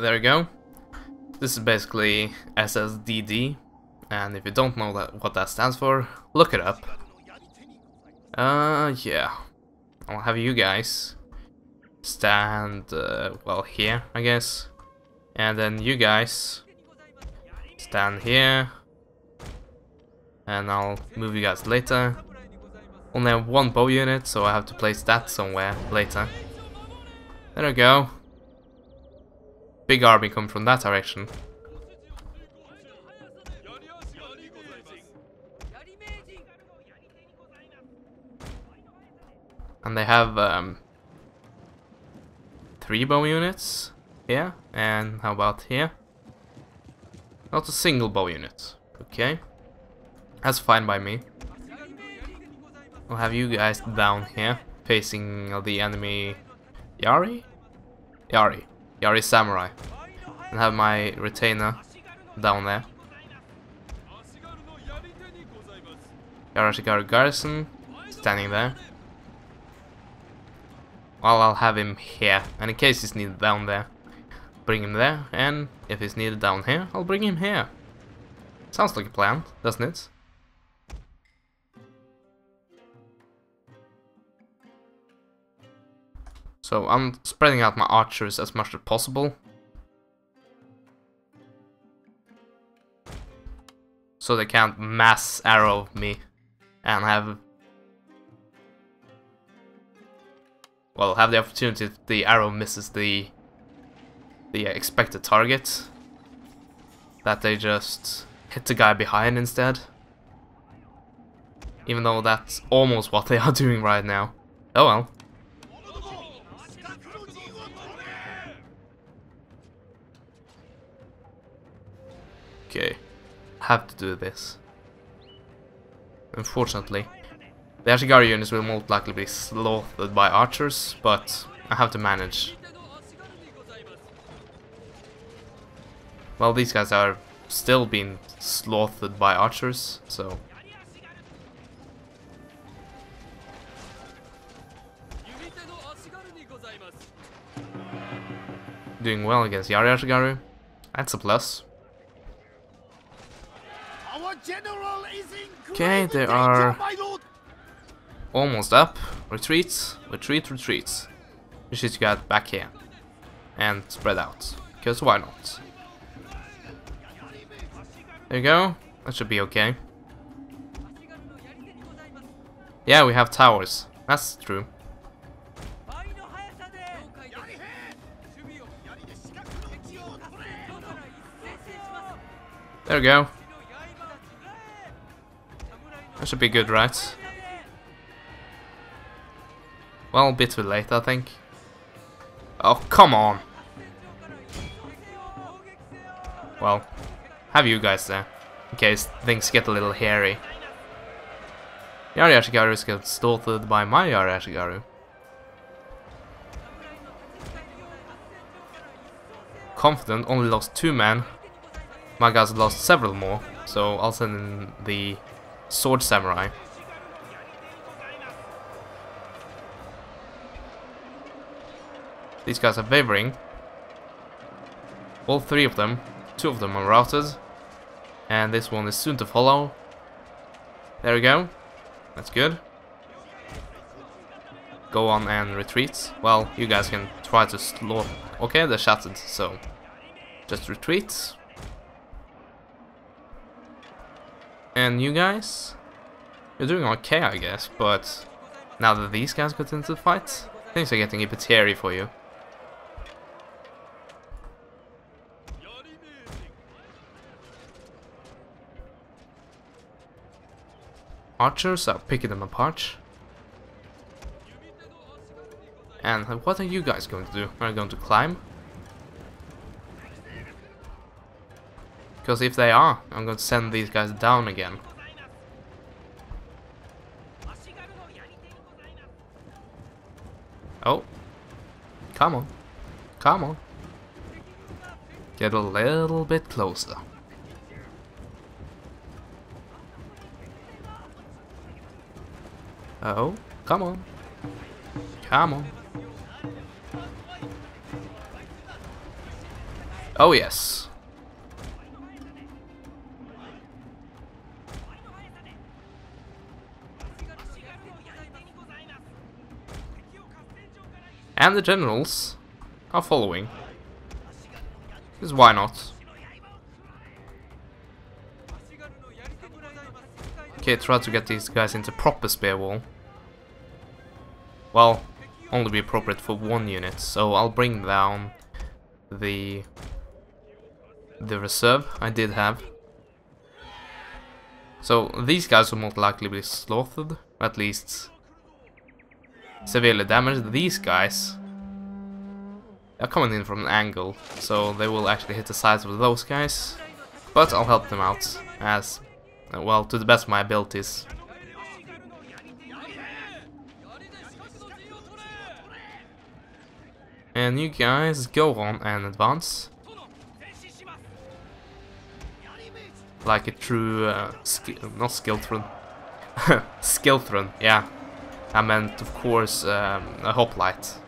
there you go. This is basically SSDD, and if you don't know what that stands for, look it up. Yeah. I'll have you guys stand, well, here, I guess. And then you guys stand here. And I'll move you guys later. Only have one bow unit, so I have to place that somewhere later. There we go. Big army coming from that direction. And they have 3 bow units here, and how about here? Not a single bow unit. Okay, that's fine by me. I'll have you guys down here, facing the enemy Yari Samurai, and have my retainer down there. Yarashigaru Garrison standing there. Well, I'll have him here, and in case he's needed down there, bring him there, and if he's needed down here, I'll bring him here. Sounds like a plan, doesn't it? So I'm spreading out my archers as much as possible, so they can't mass arrow me and have the opportunity if the arrow misses the expected target, that they just hit the guy behind instead. Even though that's almost what they are doing right now. Oh well. Okay, have to do this. Unfortunately, the Ashigaru units will most likely be slaughtered by archers, but I have to manage. Well, these guys are still being slaughtered by archers, so... Doing well against Yari Ashigaru. That's a plus. Okay, they are almost up. Retreats, retreat, retreats. We should get back here and spread out, because why not? There you go. That should be okay. Yeah, we have towers. That's true. There we go. That should be good, right? Well, a bit too late, I think. Oh, come on! Well, have you guys there, in case things get a little hairy. Yari Ashigaru is getting slaughtered by my Yari Ashigaru. Confident only lost 2 men. My guys lost several more, so I'll send in the Sword Samurai. These guys are wavering. All 3 of them. 2 of them are routed. And this one is soon to follow. There we go. That's good. Go on and retreat. Well, you guys can try to slaughter. Okay, they're shattered, so just retreat. And you guys? You're doing okay, I guess, but now that these guys got into the fight, things are getting a bit hairy for you. Archers are picking them apart. And what are you guys going to do? Are you going to climb? Because if they are, I'm going to send these guys down again. Oh. Come on. Come on. Get a little bit closer. Oh, come on. Come on. Oh yes. And the generals are following. Because why not? Okay, try to get these guys into proper spear wall. Well, only be appropriate for one unit, so I'll bring down the reserve I did have. So these guys will most likely be slaughtered, or at least severely damaged. These guys are coming in from an angle, so they will actually hit the sides of those guys. But I'll help them out as well, to the best of my abilities. And you guys go on and advance. Like a true, not skilled skilled yeah. I meant, of course, a hoplite.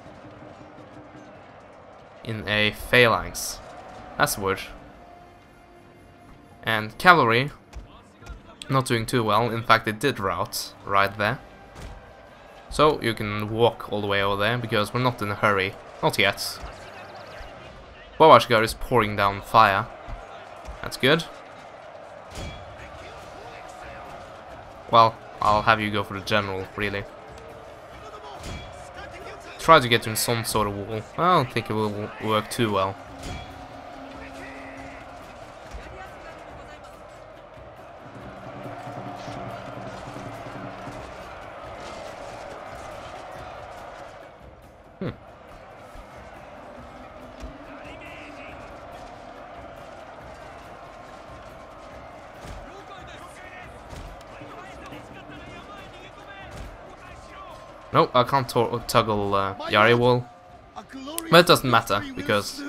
In a phalanx. That's the word. And cavalry, not doing too well. In fact, it did rout right there. So you can walk all the way over there, because we're not in a hurry. Not yet. Bowashgar is pouring down fire. That's good. Well, I'll have you go for the general, really. Try to get in some sort of wall. I don't think it will work too well. Nope, I can't toggle Yari wall. But it doesn't matter, because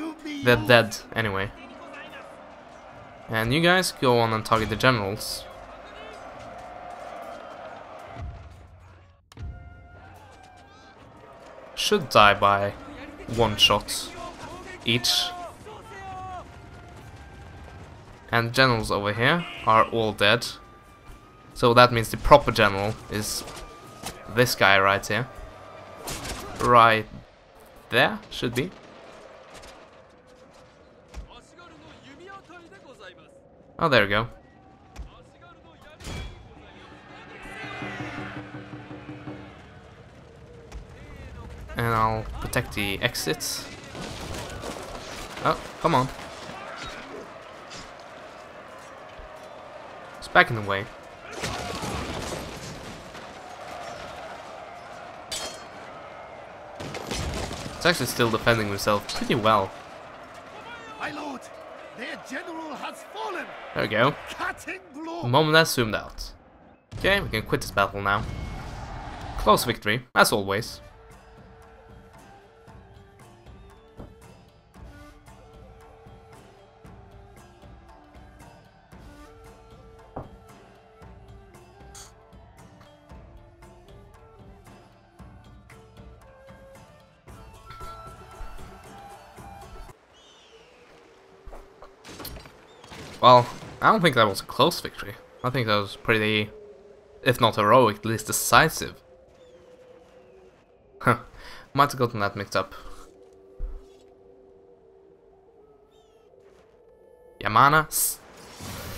they're dead anyway. And you guys go on and target the generals. Should die by one shot each. And the generals over here are all dead. So that means the proper general is this guy right here. Right there, should be. Oh, there we go. And I'll protect the exits. Oh, come on. It's back in the way. It's actually still defending himself pretty well. My lord, their general has fallen. There we go. The moment that's zoomed out. Okay, we can quit this battle now. Close victory, as always. Well, I don't think that was a close victory. I think that was pretty, if not heroic, at least decisive. Huh, might have gotten that mixed up. Yamana,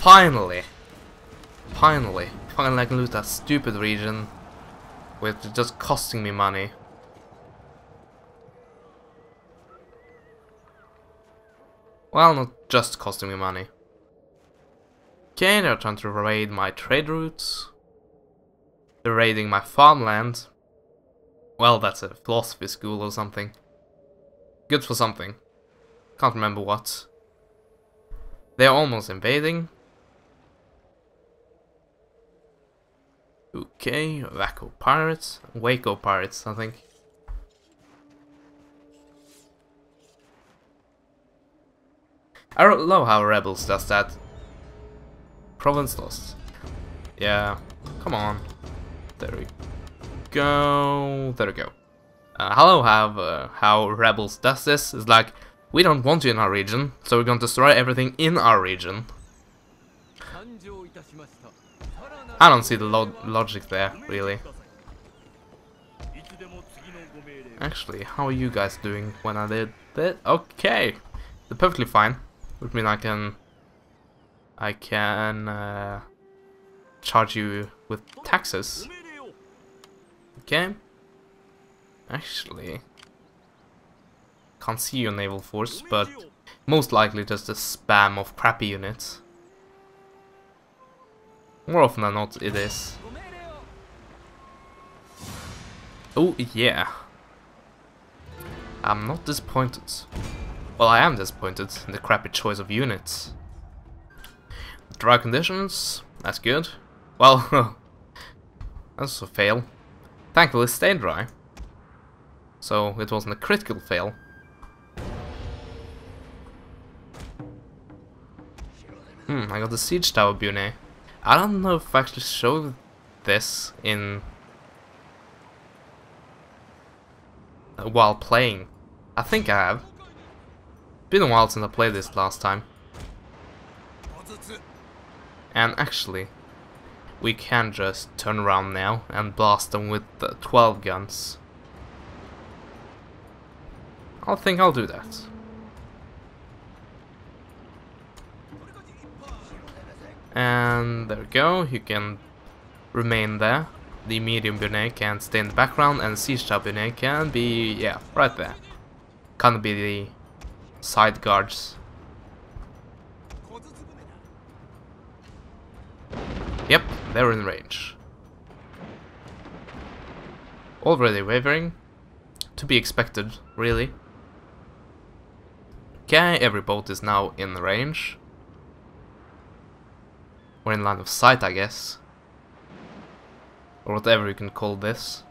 finally I can lose that stupid region, with just costing me money. Well, not just costing me money. Okay, they're trying to raid my trade routes. They're raiding my farmland. Well, that's a philosophy school or something. Good for something. Can't remember what. They're almost invading. Okay, Waco pirates. Waco pirates, I think. I love how Rebels does that. Province lost. Yeah, come on. There we go. There we go. Hello, how Rebels does this is like We don't want you in our region, so we're gonna destroy everything in our region. I don't see the logic there, really. Actually, how are you guys doing when I did that? Okay, they're perfectly fine. Which means I can charge you with taxes. Okay. Actually, can't see your naval force, but most likely just a spam of crappy units. More often than not, it is. Oh yeah. I'm not disappointed. Well, I am disappointed in the crappy choice of units. Dry conditions, that's good. Well, that's a fail. Thankfully it stayed dry. So it wasn't a critical fail. I got the siege tower Bune. I don't know if I actually showed this in while playing. I think I have. Been a while since I played this last time. And actually, we can just turn around now and blast them with the 12 guns. I think I'll do that. And there we go, you can remain there. The medium Bune can stay in the background, and the siege tower Bune can be, yeah, right there. Can't be the side guards. Yep, they're in range. Already wavering. To be expected, really. Okay, every boat is now in range. Or in line of sight, I guess. Or whatever you can call this.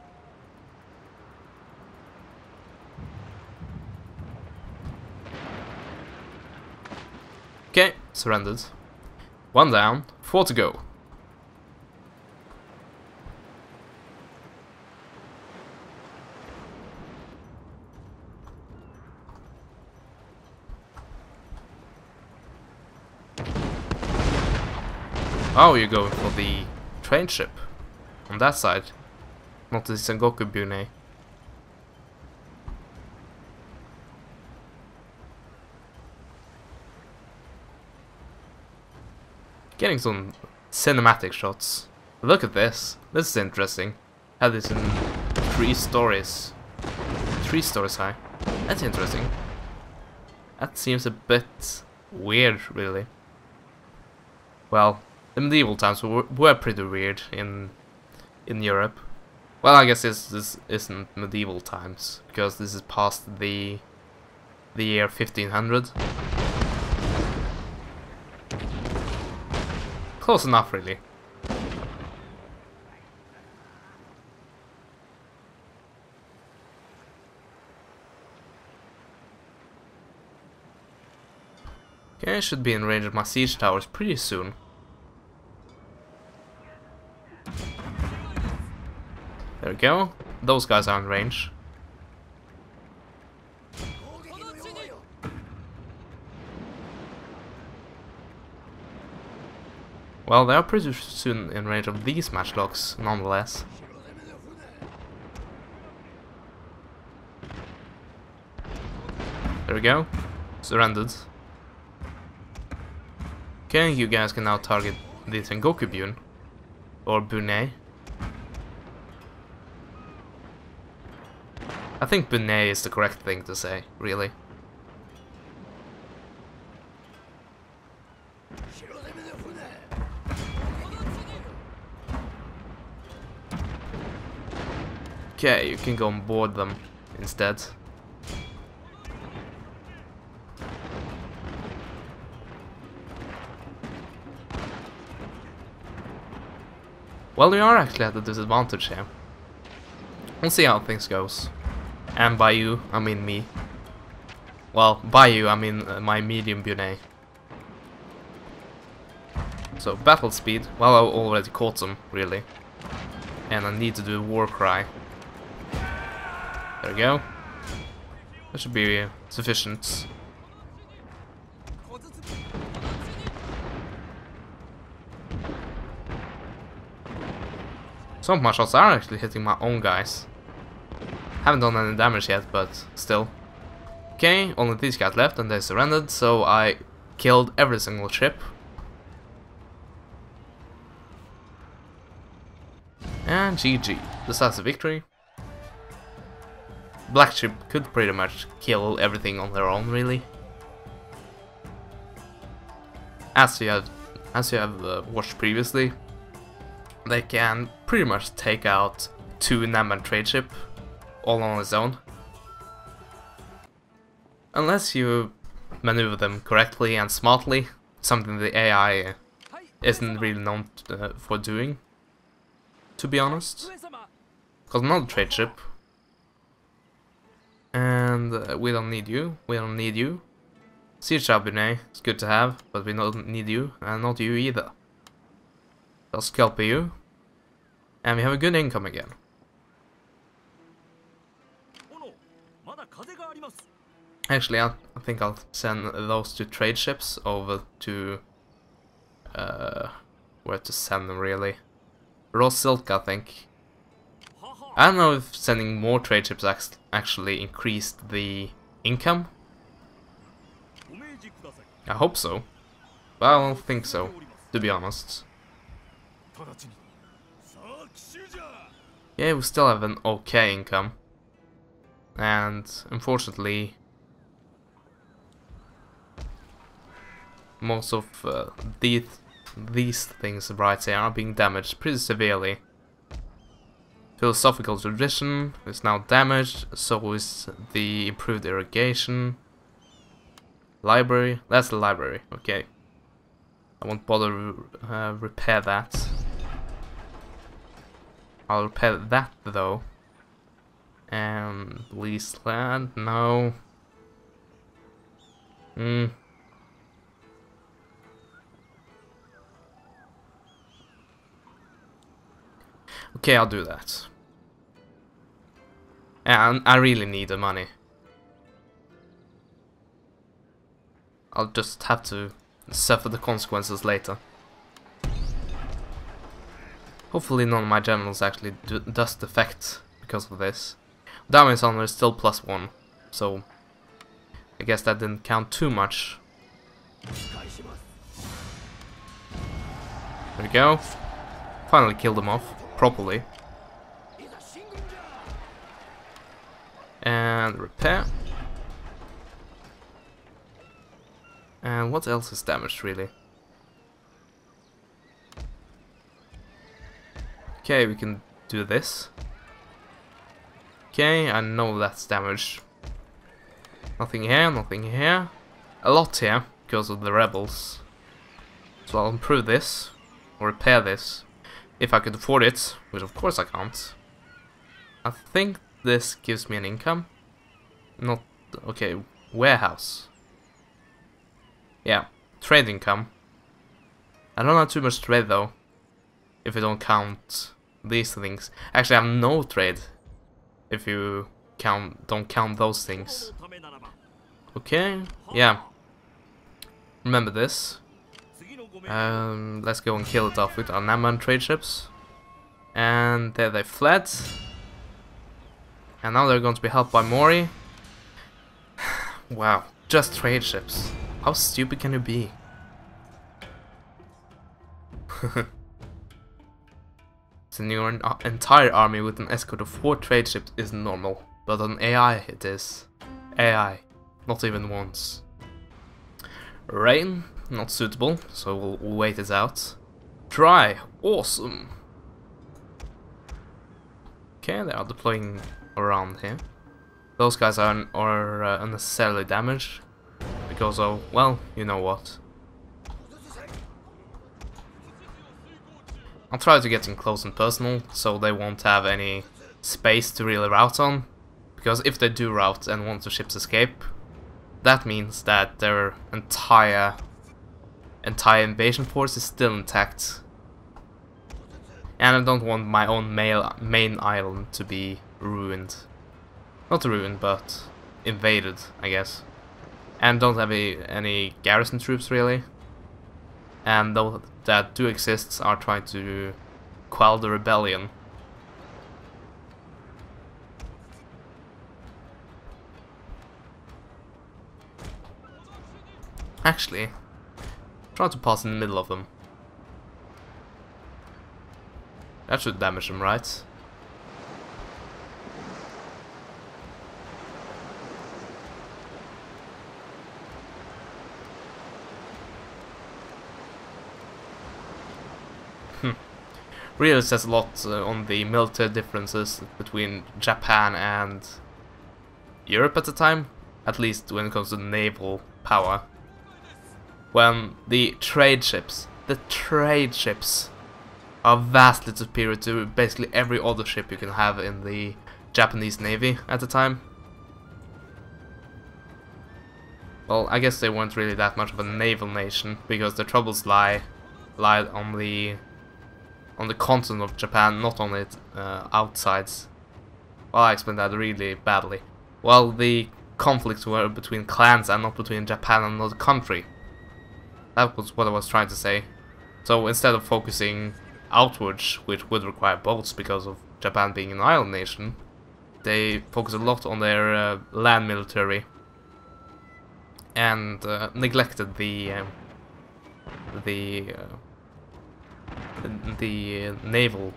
Okay, surrendered. 1 down, 4 to go. Oh, you're going for the train ship on that side, not the Sengoku Bune. Getting some cinematic shots. Look at this. This is interesting. Had this in 3 stories. 3 stories high. That's interesting. That seems a bit weird, really. Well, the medieval times were pretty weird in Europe. Well, I guess this isn't medieval times, because this is past the year 1500. Close enough, really. Okay, I should be in range of my siege towers pretty soon. There we go. Those guys are in range. Well, they are pretty soon in range of these matchlocks, nonetheless. There we go. Surrendered. Okay, you guys can now target the Sengoku Bune. Or Bune. I think Bune is the correct thing to say, really. Okay, you can go on board them instead. Well, we are actually at a disadvantage here. We'll see how things goes. And by you, I mean me. Well, by you, I mean my medium Bune. So, battle speed. Well, I already caught them, really. And I need to do a war cry. There we go. That should be sufficient. Some of my shots are actually hitting my own guys. Haven't done any damage yet, but still. Okay, only these guys left and they surrendered, so I killed every single ship. And GG. This has a victory. Black ship could pretty much kill everything on their own, really. As you have watched previously, they can pretty much take out 2 Namban trade ship all on its own. Unless you maneuver them correctly and smartly, something the AI isn't really known for doing, to be honest. Because another trade ship. And we don't need you, we don't need you. Siege Abune is good to have, but we don't need you, and not you either. I'll scalp you. And we have a good income again. Actually, I think I'll send those 2 trade ships over to... where to send them, really? Raw Silk, I think. I don't know if sending more trade ships actually increased the income. I hope so. But I don't think so, to be honest. Yeah, we still have an okay income. And unfortunately, most of these things right here are being damaged pretty severely. Philosophical tradition is now damaged, so is the improved irrigation. Library, that's the library, okay. I won't bother repair that. I'll repair that though. And leased land, no. Okay, I'll do that. And I really need the money. I'll just have to suffer the consequences later. Hopefully none of my generals actually does defect because of this. Damage honor is still +1, so I guess that didn't count too much. There we go. Finally killed them off properly. And repair. And what else is damaged, really? Okay, we can do this. Okay, I know that's damaged. Nothing here, nothing here. A lot here, because of the rebels. So I'll improve this, or repair this, if I could afford it, which of course I can't. I think this gives me an income. Not... okay, warehouse. Yeah, trade income. I don't have too much trade though, if you don't count these things. Actually, I have no trade, if you don't count those things. Okay, yeah. Remember this. Let's go and kill it off with our Namban trade ships. And there they fled. And now they're going to be helped by Mori. Wow, just trade ships. How stupid can you be? Sending your entire army with an escort of 4 trade ships is normal, but on AI it is. AI, not even once. Rain, not suitable, so we'll wait it out. Dry, awesome. Okay, they are deploying around here. Those guys are unnecessarily damaged because of, well, you know what. I'll try to get in close and personal, so they won't have any space to really route on. Because if they do route and want the ships escape, that means that their entire invasion force is still intact. And I don't want my own main island to be ruined. Not ruined, but invaded, I guess. And don't have any garrison troops, really. And those that do exist are trying to quell the rebellion Actually, try to pass in the middle of them. That should damage them, right? Really says a lot on the military differences between Japan and Europe at the time, at least when it comes to naval power. When the trade ships are vastly superior to basically every other ship you can have in the Japanese Navy at the time. Well, I guess they weren't really that much of a naval nation, because their troubles lied on the continent of Japan, not on its outsides. Well, I explained that really badly. Well, the conflicts were between clans and not between Japan and another country. That was what I was trying to say. So instead of focusing outwards, which would require boats because of Japan being an island nation, they focused a lot on their land military and neglected the naval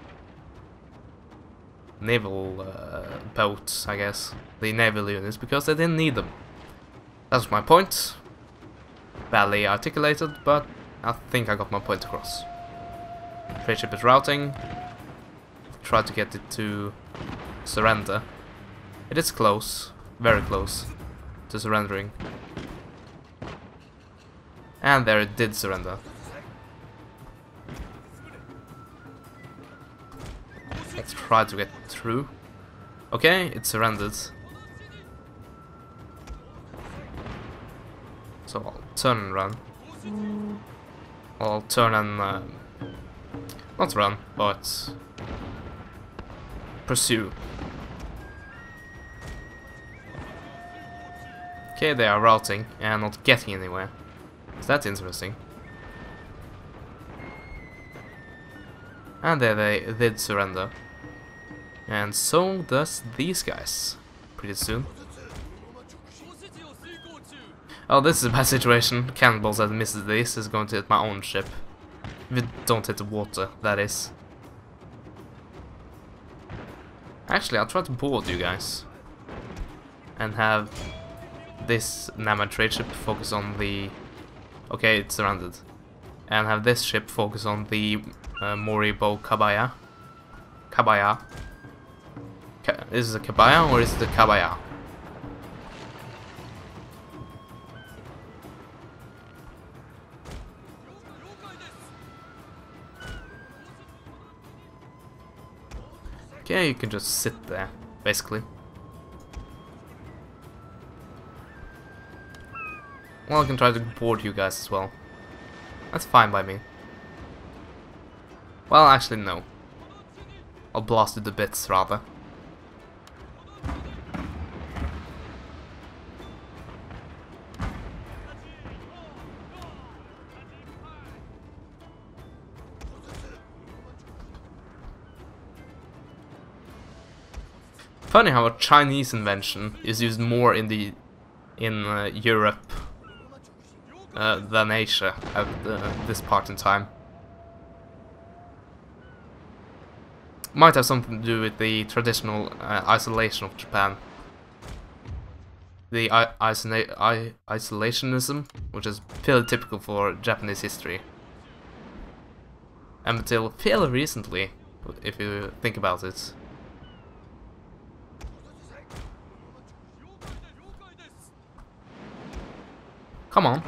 boats, I guess, the naval units, because they didn't need them. That's my point. Badly articulated, but I think I got my point across. Trade ship is routing. Try to get it to surrender. It is close, very close to surrendering. And there it did surrender. Let's try to get through. Okay, it surrendered. So I'll turn and run. I'll turn and not run, but pursue. Okay, they are routing and not getting anywhere. So that's interesting. And there they did surrender. And so does these guys. Pretty soon. Oh, this is a bad situation. Cannonballs that misses this is going to hit my own ship. If it don't hit the water, that is. Actually, I'll try to board you guys. And have this Nama trade ship focus on the... Okay, it's surrounded. And have this ship focus on the Moribo Kabaya. Kabaya. Is it a Kabaya or is it a Kabaya? Okay, you can just sit there, basically. Well, I can try to board you guys as well. That's fine by me. Well, actually, no. I'll blast it to bits, rather. Funny how a Chinese invention is used more in Europe than Asia at this part in time. Might have something to do with the traditional isolation of Japan. The isolationism, which is fairly typical for Japanese history. And until fairly recently, if you think about it. Come on.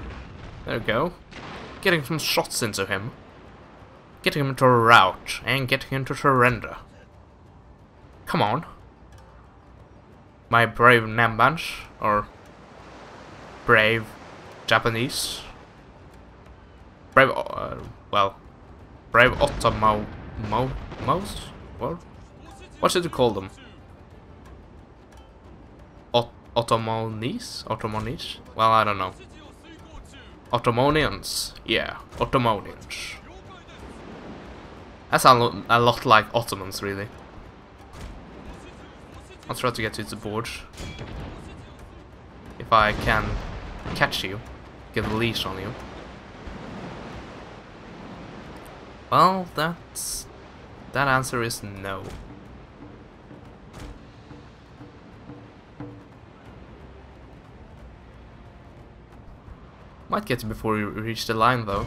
There we go. Getting some shots into him. Getting him to rout and getting him to surrender. Come on. My brave Nambansh, or brave Japanese. Brave, brave Otomo... What should you call them? Otomonese? Otomonese? Well, I don't know. Ottomonians. Yeah, Ottomonians. That sounds a lot like Ottomans, really. I'll try to get you to board. If I can catch you. get a leash on you. Well, that answer is no. Might get you before you reach the line though.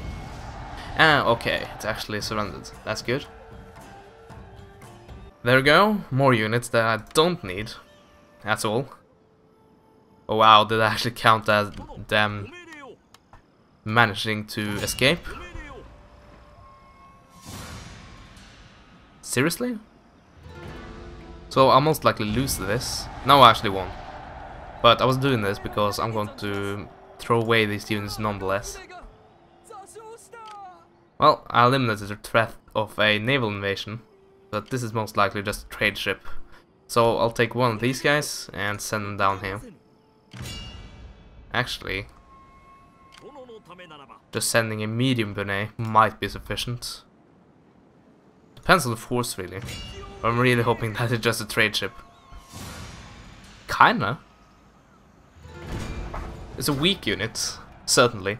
Ah, okay, it's actually surrendered. That's good. There we go, more units that I don't need. That's all. Oh wow, did I actually count as them managing to escape? Seriously? So I'll most likely lose this. No, I actually won. But I was doing this because I'm going to throw away these units nonetheless. Well, I eliminated the threat of a naval invasion, but this is most likely just a trade ship. So I'll take one of these guys and send them down here. Actually, just sending a medium Bune might be sufficient. Depends on the force really. I'm really hoping that it's just a trade ship. Kinda. It's a weak unit, certainly.